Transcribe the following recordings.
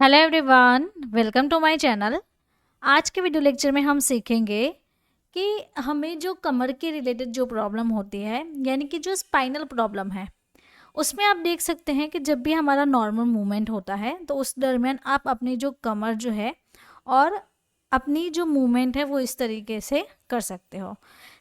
Hello everyone, welcome to my channel. आज के video lecture में हम सीखेंगे कि हमें जो कमर के रिलेटेड जो प्रॉब्लम होती है, यानी कि जो स्पाइनल प्रॉब्लम है, उसमें आप देख सकते हैं कि जब भी हमारा नॉर्मल मूवमेंट होता है तो उस दरमियान आप अपनी जो कमर जो है और अपनी जो मूवमेंट है वो इस तरीके से कर सकते हो।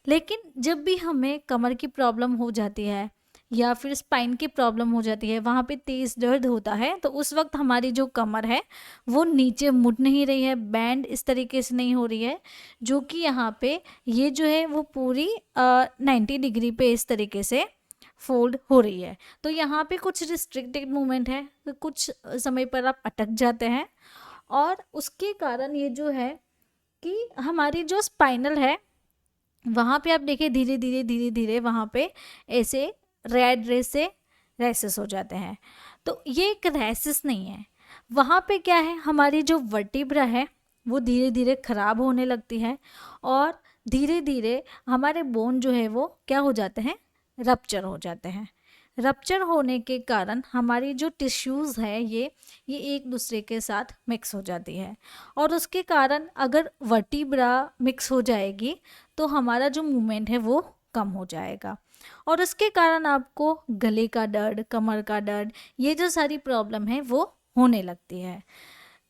लेकिन जब भी हमें कमर की प्रॉब्लम हो जाती है या फिर स्पाइन की प्रॉब्लम हो जाती है, वहाँ पे तेज़ दर्द होता है, तो उस वक्त हमारी जो कमर है वो नीचे मुड़ नहीं रही है, बैंड इस तरीके से नहीं हो रही है, जो कि यहाँ पे ये जो है वो पूरी 90 डिग्री पे इस तरीके से फोल्ड हो रही है। तो यहाँ पे कुछ रिस्ट्रिक्टेड मूवमेंट है, तो कुछ समय पर आप अटक जाते हैं और उसके कारण ये जो है कि हमारी जो स्पाइनल है वहाँ पे आप देखिए धीरे धीरे वहाँ पे ऐसे रेड रेस से रैसेस हो जाते हैं। तो ये एक रैसेस नहीं है, वहाँ पे क्या है, हमारी जो वर्टिब्रा है वो धीरे धीरे ख़राब होने लगती है और धीरे धीरे हमारे बोन जो है वो क्या हो जाते हैं, रप्चर हो जाते हैं। रप्चर होने के कारण हमारी जो टिश्यूज़ है ये एक दूसरे के साथ मिक्स हो जाती है और उसके कारण अगर वर्टिब्रा मिक्स हो जाएगी तो हमारा जो मूवमेंट है वो कम हो जाएगा और उसके कारण आपको गले का दर्द, कमर का दर्द, ये जो सारी प्रॉब्लम है वो होने लगती है।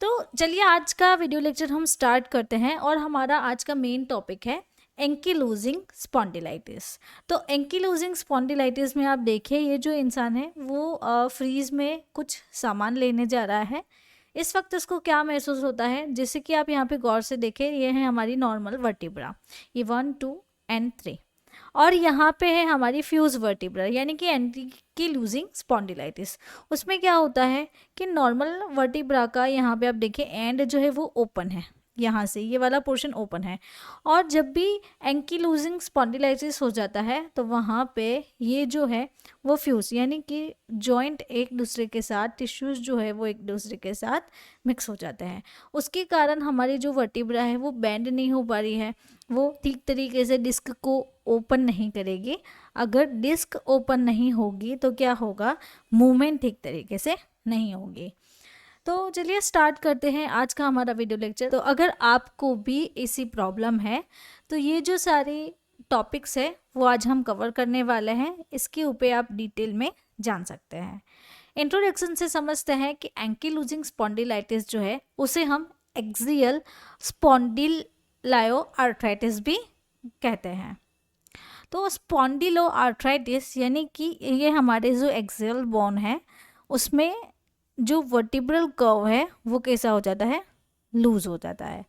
तो चलिए आज का वीडियो लेक्चर हम स्टार्ट करते हैं और हमारा आज का मेन टॉपिक है एंकीलोजिंग स्पॉन्डिलाइटिस। तो एंकीलोजिंग स्पॉन्डिलाइटिस में आप देखिए ये जो इंसान है वो फ्रीज में कुछ सामान लेने जा रहा है। इस वक्त इसको क्या महसूस होता है, जैसे कि आप यहाँ पे गौर से देखें, ये है हमारी नॉर्मल वर्टिब्रा, ये 1, 2 एंड 3 और यहाँ पे है हमारी फ्यूज वर्टिब्रा यानी कि एंकीलोजिंग स्पॉन्डिलाइटिस। उसमें क्या होता है कि नॉर्मल वर्टिब्रा का यहाँ पे आप देखें एंड जो है वो ओपन है, यहाँ से ये वाला पोर्शन ओपन है और जब भी एंकीलोजिंग स्पॉन्डिलाइटिस हो जाता है तो वहाँ पे ये जो है वो फ्यूज यानी कि जॉइंट एक दूसरे के साथ, टिश्यूज जो है वो एक दूसरे के साथ मिक्स हो जाते हैं। उसके कारण हमारी जो वर्टिब्रा है वो बेंड नहीं हो पा रही है, वो ठीक तरीके से डिस्क को ओपन नहीं करेगी। अगर डिस्क ओपन नहीं होगी तो क्या होगा, मूवमेंट ठीक तरीके से नहीं होगी। तो चलिए स्टार्ट करते हैं आज का हमारा वीडियो लेक्चर। तो अगर आपको भी ऐसी प्रॉब्लम है तो ये जो सारे टॉपिक्स है वो आज हम कवर करने वाले हैं, इसके ऊपर आप डिटेल में जान सकते हैं। इंट्रोडक्शन से समझते हैं कि एंकीलोजिंग स्पॉन्डिलाइटिस जो है उसे हम एक्सियल स्पॉन्डिलायो आर्थराइटिस भी कहते हैं। तो स्पॉन्डिलो आर्थराइटिस यानी कि ये हमारे जो एक्सियल बोन है उसमें जो वर्टिब्रल कर्व है वो कैसा हो जाता है, लूज हो जाता है।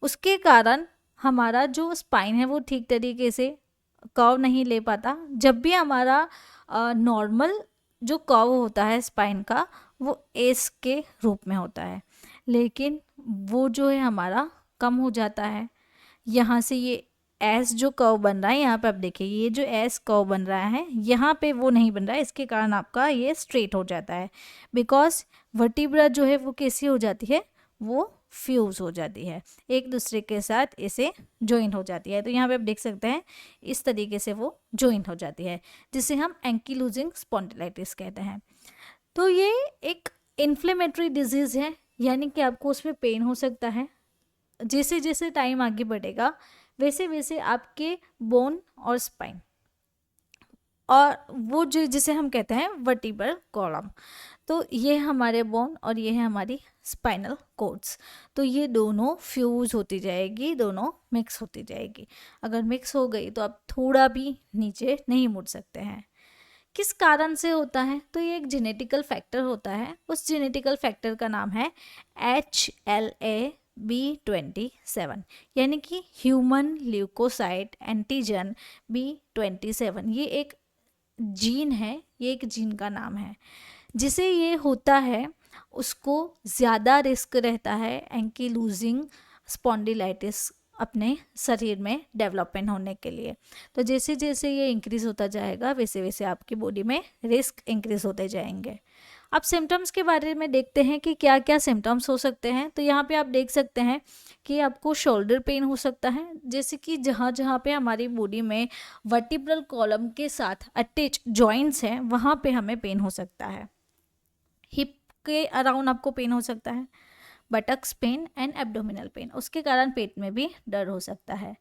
उसके कारण हमारा जो स्पाइन है वो ठीक तरीके से कर्व नहीं ले पाता। जब भी हमारा नॉर्मल जो कर्व होता है स्पाइन का वो एस के रूप में होता है, लेकिन वो जो है हमारा कम हो जाता है। यहाँ से ये एस जो कर्व बन रहा है, यहाँ पे आप देखिए ये जो एस कर्व बन रहा है यहाँ पे वो नहीं बन रहा है, इसके कारण आपका ये स्ट्रेट हो जाता है बिकॉज वर्टिब्रा जो है वो कैसी हो जाती है, वो फ्यूज हो जाती है, एक दूसरे के साथ इसे ज्वाइन हो जाती है। तो यहाँ पे आप देख सकते हैं इस तरीके से वो ज्वाइन हो जाती है, जिसे हम एंकीलोजिंग स्पॉन्डिलाइटिस कहते हैं। तो ये एक इन्फ्लेमेटरी डिजीज़ है, यानी कि आपको उसमें पेन हो सकता है। जैसे जैसे टाइम आगे बढ़ेगा वैसे वैसे आपके बोन और स्पाइन और वो जो जिसे हम कहते हैं वर्टिब्रल कॉलम, तो ये हमारे बोन और ये है हमारी स्पाइनल कॉर्ड्स, तो ये दोनों फ्यूज होती जाएगी, दोनों मिक्स होती जाएगी। अगर मिक्स हो गई तो आप थोड़ा भी नीचे नहीं मुड़ सकते हैं। किस कारण से होता है, तो ये एक जेनेटिकल फैक्टर होता है। उस जेनेटिकल फैक्टर का नाम है HLA-B27 यानी कि ह्यूमन ल्यूकोसाइट एंटीजन B27। ये एक जीन है, ये एक जीन का नाम है। जिसे ये होता है उसको ज़्यादा रिस्क रहता है एंकीलोजिंग स्पॉन्डिलाइटिस अपने शरीर में डेवलपमेंट होने के लिए। तो जैसे जैसे ये इंक्रीज़ होता जाएगा वैसे वैसे आपकी बॉडी में रिस्क इंक्रीज़ होते जाएंगे। अब सिम्टम्स के बारे में देखते हैं कि क्या क्या सिम्टम्स हो सकते हैं। तो यहाँ पे आप देख सकते हैं कि आपको शोल्डर पेन हो सकता है, जैसे कि जहाँ जहाँ पे हमारी बॉडी में वर्टिब्रल कॉलम के साथ अटैच जॉइंट्स हैं वहाँ पे हमें पेन हो सकता है। हिप के अराउंड आपको पेन हो सकता है, buttocks pain and abdominal pain, उसके कारण पेट में भी दर्द हो सकता है।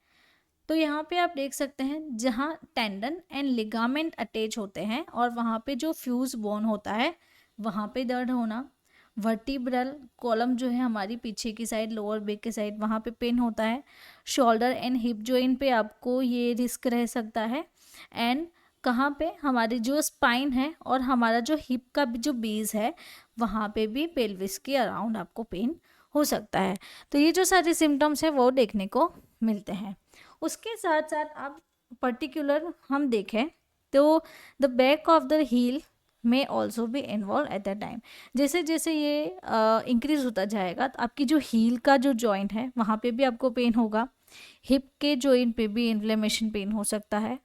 तो यहाँ पे आप देख सकते हैं जहाँ टेंडन एंड लिगामेंट अटैच होते हैं और वहाँ पे जो फ्यूज बोन होता है वहाँ पे दर्द होना। वर्टिब्रल कॉलम जो है हमारी पीछे की साइड, लोअर बैक की साइड, वहाँ पे पेन होता है। शोल्डर एंड हिप जॉइंट पे आपको ये रिस्क रह सकता है। एंड कहाँ पे, हमारी जो स्पाइन है और हमारा जो हिप का भी जो बेस है वहाँ पे भी पेल्विस के अराउंड आपको पेन हो सकता है। तो ये जो सारे सिम्टम्स हैं वो देखने को मिलते हैं। उसके साथ साथ आप पर्टिकुलर हम देखें तो the back of the heel में ऑल्सो भी इन्वॉल्व एट द टाइम। जैसे जैसे ये इंक्रीज होता जाएगा तो आपकी जो हील का जो जॉइंट है वहाँ पे भी आपको पेन होगा। हिप के जॉइंट पे भी इन्फ्लेमेशन पेन हो सकता है।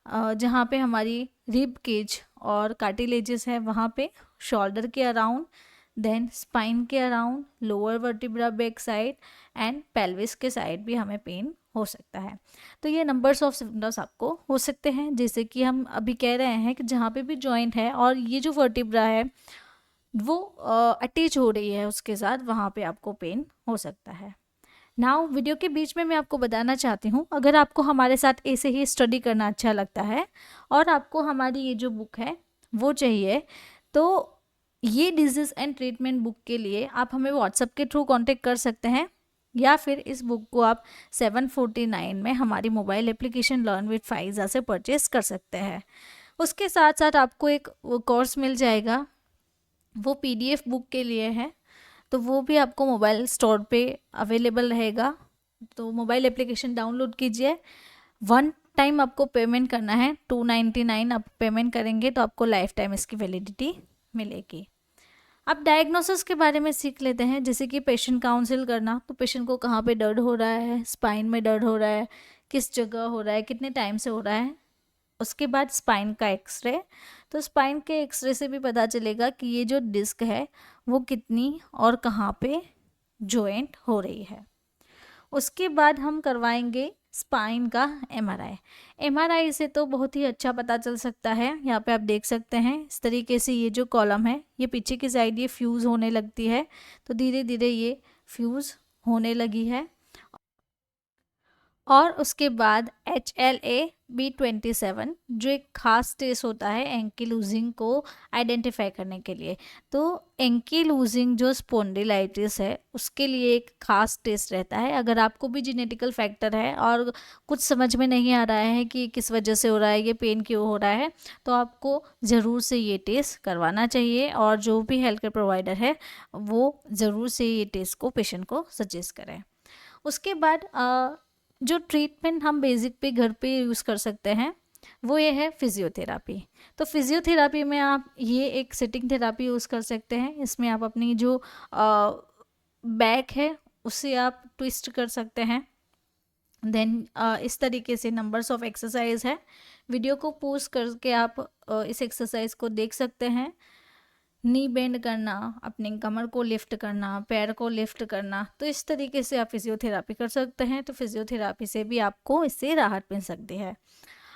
जहाँ पे हमारी रिब केज और कार्टिलेजेस है वहाँ पे, शोल्डर के अराउंड, देन स्पाइन के around, lower vertebra back side and pelvis के साइड भी हमें पेन हो सकता है। तो ये नंबर्स ऑफ सिम्टम्स आपको हो सकते हैं, जैसे कि हम अभी कह रहे हैं कि जहाँ पे भी जॉइंट है और ये जो वर्टिब्रा है वो अटैच हो रही है उसके साथ, वहाँ पे आपको पेन हो सकता है। नाउ वीडियो के बीच में मैं आपको बताना चाहती हूँ, अगर आपको हमारे साथ ऐसे ही स्टडी करना अच्छा लगता है और आपको हमारी ये जो बुक है वो चाहिए, तो ये डिजीज़ एंड ट्रीटमेंट बुक के लिए आप हमें व्हाट्सएप के थ्रू कांटेक्ट कर सकते हैं, या फिर इस बुक को आप 749 में हमारी mobile application learn with Pfizer से परचेस कर सकते हैं। उसके साथ साथ आपको एक कोर्स मिल जाएगा, वो पीडीएफ बुक के लिए है, तो वो भी आपको मोबाइल स्टोर पे अवेलेबल रहेगा। तो मोबाइल एप्लीकेशन डाउनलोड कीजिए, वन टाइम आपको पेमेंट करना है, 299 आप पेमेंट करेंगे तो आपको लाइफ टाइम इसकी वैलिडिटी मिलेगी। अब डायग्नोसिस के बारे में सीख लेते हैं, जैसे कि पेशेंट काउंसिल करना, तो पेशेंट को कहाँ पे दर्द हो रहा है, स्पाइन में दर्द हो रहा है, किस जगह हो रहा है, कितने टाइम से हो रहा है। उसके बाद स्पाइन का एक्सरे, तो स्पाइन के एक्सरे से भी पता चलेगा कि ये जो डिस्क है वो कितनी और कहाँ पे जॉइंट हो रही है। उसके बाद हम करवाएंगे स्पाइन का एमआरआई। एमआरआई से तो बहुत ही अच्छा पता चल सकता है। यहाँ पे आप देख सकते हैं इस तरीके से ये जो कॉलम है ये पीछे की साइड ये फ्यूज़ होने लगती है, तो धीरे धीरे ये फ्यूज़ होने लगी है। और उसके बाद HLA-B27 जो एक खास टेस्ट होता है एंकिलोजिंग को आइडेंटिफाई करने के लिए। तो एंकिलोजिंग जो स्पॉन्डिलाइटिस है उसके लिए एक खास टेस्ट रहता है। अगर आपको भी जेनेटिकल फैक्टर है और कुछ समझ में नहीं आ रहा है कि किस वजह से हो रहा है, ये पेन क्यों हो रहा है, तो आपको ज़रूर से ये टेस्ट करवाना चाहिए और जो भी हेल्थ केयर प्रोवाइडर है वो ज़रूर से ये टेस्ट को पेशेंट को सजेस्ट करें। उसके बाद जो ट्रीटमेंट हम बेसिक पे घर पे यूज़ कर सकते हैं वो ये है फिजियोथेरापी। तो फिजियोथेरापी में आप ये एक सिटिंग थेरापी यूज़ कर सकते हैं। इसमें आप अपनी जो बैक है उसे आप ट्विस्ट कर सकते हैं। देन इस तरीके से नंबर्स ऑफ एक्सरसाइज है, वीडियो को पोस्ट करके आप इस एक्सरसाइज को देख सकते हैं। नी बेंड करना, अपनी कमर को लिफ्ट करना, पैर को लिफ्ट करना, तो इस तरीके से आप फिजियोथेरापी कर सकते हैं। तो फिजियोथेरापी से भी आपको इससे राहत मिल सकती है।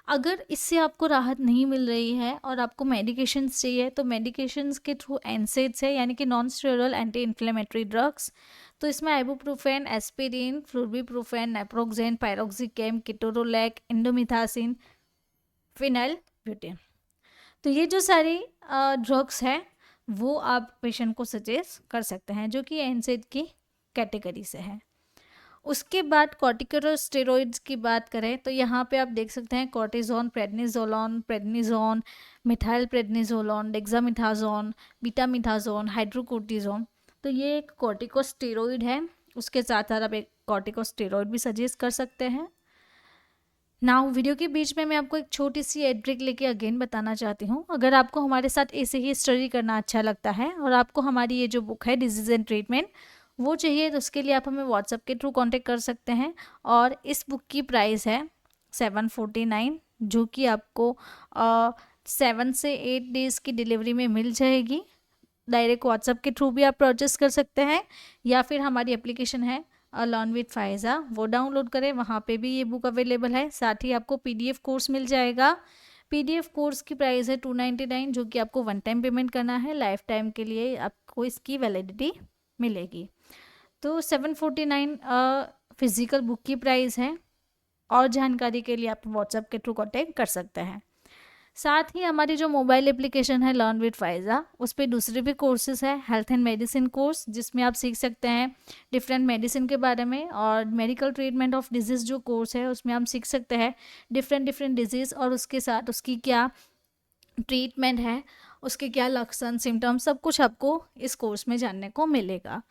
अगर इससे आपको राहत नहीं मिल रही है और आपको मेडिकेशंस चाहिए तो मेडिकेशंस के थ्रू एनसेड्स है, यानी कि non steroidal anti inflammatory drugs. तो इसमें ibuprofen, aspirin, flurbiprofen, naproxen, piroxicam, ketorolac, indomethacin, phenyl butane. तो ये जो सारी ड्रग्स हैं वो आप पेशेंट को सजेस्ट कर सकते हैं, जो कि एनसेड की कैटेगरी से है। उसके बाद कॉर्टिकोस्टेरॉइड्स की बात करें तो यहाँ पे आप देख सकते हैं कॉर्टिजोन, प्रेडनिसोलोन, प्रेडनिजोन, मिथाइल प्रेडनिसोलोन, डेक्सामिथाजोन, बीटामिथाजोन, हाइड्रोकोर्टिजोन। तो ये एक कॉर्टिकोस्टेरॉइड है, उसके साथ साथ आप एक कॉर्टिकोस्टेरॉइड भी सजेस्ट कर सकते हैं। नाउ वीडियो के बीच में मैं आपको एक छोटी सी एड ब्रेक लेके अगेन बताना चाहती हूँ, अगर आपको हमारे साथ ऐसे ही स्टडी करना अच्छा लगता है और आपको हमारी ये जो बुक है डिजीज एंड ट्रीटमेंट वो चाहिए, तो उसके लिए आप हमें व्हाट्सएप के थ्रू कांटेक्ट कर सकते हैं। और इस बुक की प्राइस है 749, जो कि आपको 7 से 8 डेज़ की डिलीवरी में मिल जाएगी। डायरेक्ट व्हाट्सएप के थ्रू भी आप परचेस कर सकते हैं, या फिर हमारी एप्लीकेशन है लर्न विद फाइजा, वो डाउनलोड करें, वहाँ पे भी ये बुक अवेलेबल है। साथ ही आपको पीडीएफ कोर्स मिल जाएगा। पीडीएफ कोर्स की प्राइस है 299, जो कि आपको वन टाइम पेमेंट करना है, लाइफ टाइम के लिए आपको इसकी वैलिडिटी मिलेगी। तो 749 फिज़िकल बुक की प्राइस है। और जानकारी के लिए आप व्हाट्सएप के थ्रू कॉन्टेक्ट कर सकते हैं। साथ ही हमारी जो मोबाइल एप्लीकेशन है लर्न विद फाइजा, उस पर दूसरे भी कोर्सेज है, हेल्थ एंड मेडिसिन कोर्स, जिसमें आप सीख सकते हैं डिफरेंट मेडिसिन के बारे में, और मेडिकल ट्रीटमेंट ऑफ डिजीज़ जो कोर्स है उसमें हम सीख सकते हैं डिफरेंट डिफरेंट डिजीज़ और उसके साथ उसकी क्या ट्रीटमेंट है, उसके क्या लक्षण सिम्टम्स, सब कुछ आपको इस कोर्स में जानने को मिलेगा।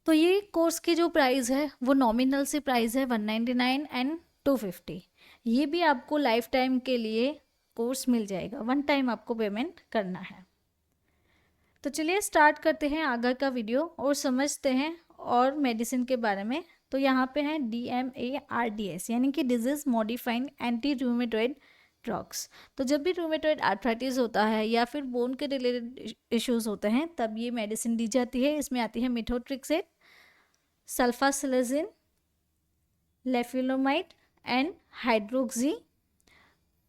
तो ये कोर्स की जो प्राइस है वो नॉमिनल से प्राइस है 199 एंड 250। ये भी आपको लाइफ टाइम के लिए कोर्स मिल जाएगा, वन टाइम आपको पेमेंट करना है। तो चलिए स्टार्ट करते हैं आगे का वीडियो और समझते हैं और मेडिसिन के बारे में। तो यहाँ पे है DMARDS यानी कि disease modifying anti rheumatoid drugs. तो जब भी रूमेटॉइड आर्थराइटिस होता है या फिर बोन के रिलेटेड इश्यूज होते हैं तब ये मेडिसिन दी जाती है। इसमें आती है मिथोट्रिक्सेट, सल्फासिलाजिन, लेफिलोमाइड एंड हाइड्रोक्सी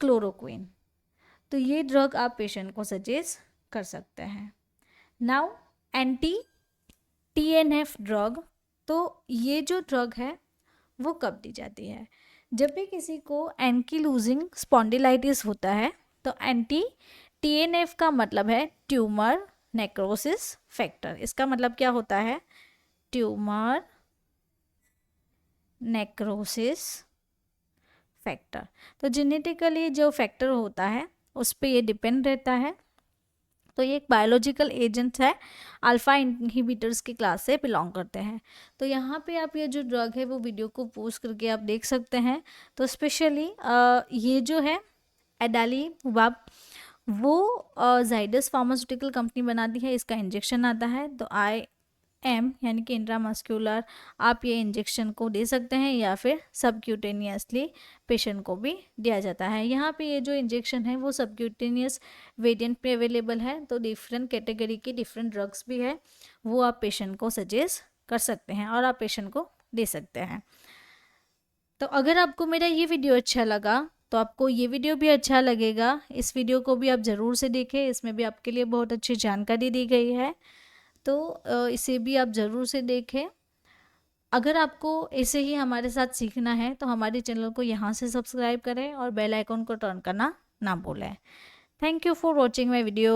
क्लोरोक्विन। तो ये ड्रग आप पेशेंट को सजेस्ट कर सकते हैं। नाउ एंटी TNF ड्रग, तो ये जो ड्रग है वो कब दी जाती है? जब भी किसी को एंकीलूजिंग स्पॉन्डिलाइटिस होता है तो एंटी TNF का मतलब है ट्यूमर नेक्रोसिस फैक्टर। इसका मतलब क्या होता है? Tumour necrosis factor. तो जेनेटिकली जो फैक्टर होता है उस पर ये डिपेंड रहता है। तो ये एक बायोलॉजिकल एजेंट है, अल्फा इनहिबिटर्स की क्लास से बिलोंग करते हैं। तो यहाँ पे आप ये जो ड्रग है वो वीडियो को पोस्ट करके आप देख सकते हैं। तो स्पेशली ये जो है एडालीवाब वो जाइडस फार्मास्यूटिकल कंपनी बनाती है। इसका इंजेक्शन आता है। तो IM यानी कि इंट्रामस्कुलर आप ये इंजेक्शन को दे सकते हैं या फिर सबक्यूटेनियसली पेशेंट को भी दिया जाता है। यहाँ पे ये जो इंजेक्शन है वो सबक्यूटेनियस वेरिएंट पे अवेलेबल है। तो डिफरेंट कैटेगरी की डिफरेंट ड्रग्स भी है, वो आप पेशेंट को सजेस्ट कर सकते हैं और आप पेशेंट को दे सकते हैं। तो अगर आपको मेरा ये वीडियो अच्छा लगा तो आपको ये वीडियो भी अच्छा लगेगा। इस वीडियो को भी आप ज़रूर से देखें, इसमें भी आपके लिए बहुत अच्छी जानकारी दी गई है। तो इसे भी आप ज़रूर से देखें। अगर आपको ऐसे ही हमारे साथ सीखना है तो हमारे चैनल को यहाँ से सब्सक्राइब करें और बेल आइकन को टर्न करना ना भूलें। Thank you for watching my video.